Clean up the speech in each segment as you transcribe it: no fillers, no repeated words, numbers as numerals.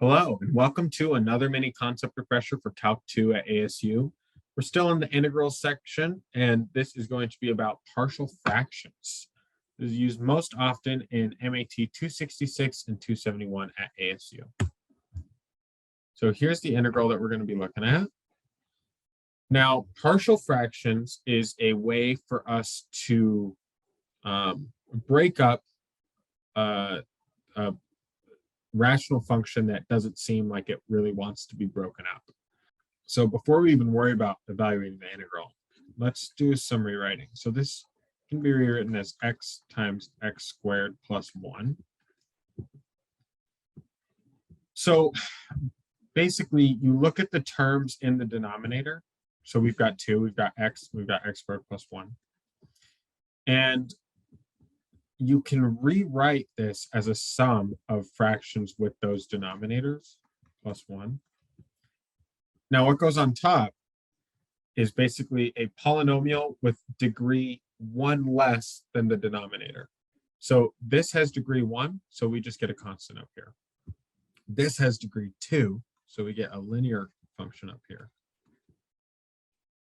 Hello, and welcome to another mini concept refresher for Calc 2 at ASU. We're still in the integrals section, and this is going to be about partial fractions. This is used most often in MAT 266 and 271 at ASU. So here's the integral that we're going to be looking at. Now, partial fractions is a way for us to break up a rational function that doesn't seem like it really wants to be broken up. So before we even worry about evaluating the integral, let's do some rewriting. So this can be rewritten as x times x squared plus 1. So basically, you look at the terms in the denominator. So we've got 2, we've got x squared plus 1. And you can rewrite this as a sum of fractions with those denominators, plus 1. Now, what goes on top is basically a polynomial with degree 1 less than the denominator. So this has degree 1, so we just get a constant up here. This has degree 2, so we get a linear function up here.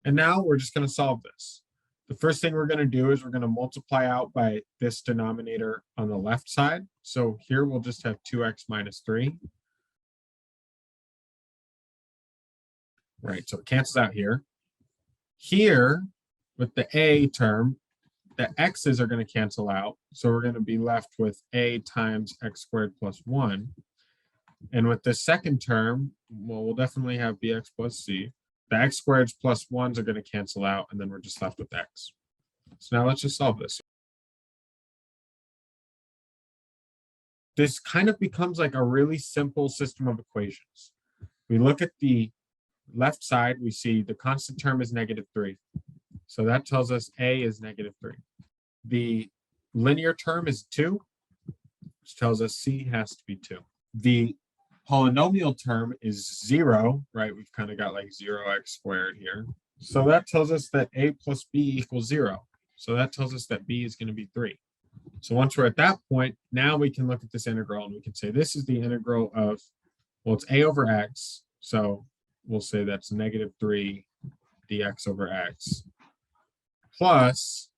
And now we're just going to solve this. The first thing we're going to do is we're going to multiply out by this denominator on the left side. So here we'll just have 2x minus 3. Right, so it cancels out here. Here, with the a term, the x's are going to cancel out. So we're going to be left with a times x squared plus 1. And with the second term, well, we'll definitely have bx plus c. The x squareds plus 1s are going to cancel out, and then we're just left with x. So now let's just solve this. This kind of becomes like a really simple system of equations. We look at the left side, we see the constant term is -3. So that tells us a is -3. The linear term is 2, which tells us c has to be 2. The polynomial term is 0, right? We've kind of got like 0x squared here. So that tells us that a plus b equals 0. So that tells us that b is going to be 3. So once we're at that point, now we can look at this integral and we can say this is the integral of, well, it's a over x. So we'll say that's -3 dx over x plus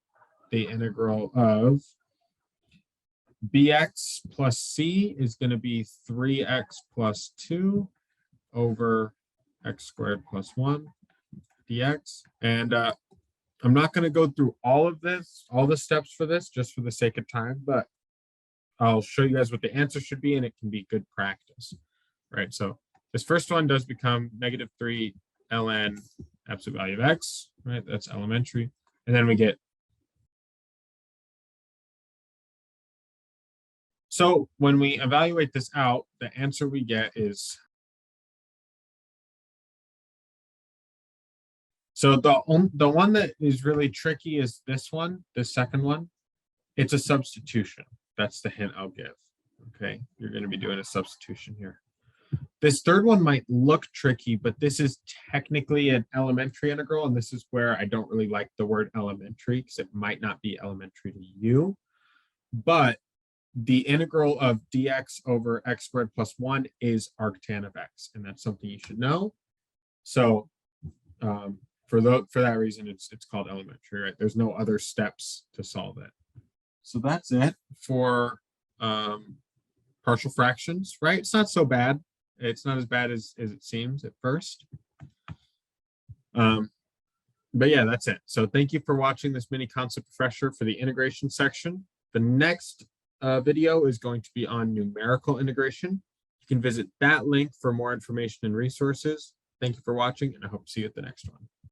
the integral of bx plus c is going to be 3x plus 2 over x squared plus 1 dx. And I'm not going to go through all of this, all the steps for this, just for the sake of time, but I'll show you guys what the answer should be, and it can be good practice, right? So this first one does become -3 ln absolute value of x, right? That's elementary. And then we get, so when we evaluate this out, the answer we get is, so the one that is really tricky is this one, the second one. It's a substitution. That's the hint I'll give. Okay, you're going to be doing a substitution here. This third one might look tricky, but this is technically an elementary integral, and this is where I don't really like the word elementary because it might not be elementary to you. But the integral of dx over x squared plus 1 is arctan of x, and that's something you should know. So for that reason, it's called elementary, right? There's no other steps to solve it. So that's it for partial fractions, right? It's not so bad. It's not as bad as it seems at first. But yeah, that's it. So thank you for watching this mini concept refresher for the integration section. The next video is going to be on numerical integration. You can visit that link for more information and resources. Thank you for watching, and I hope to see you at the next one.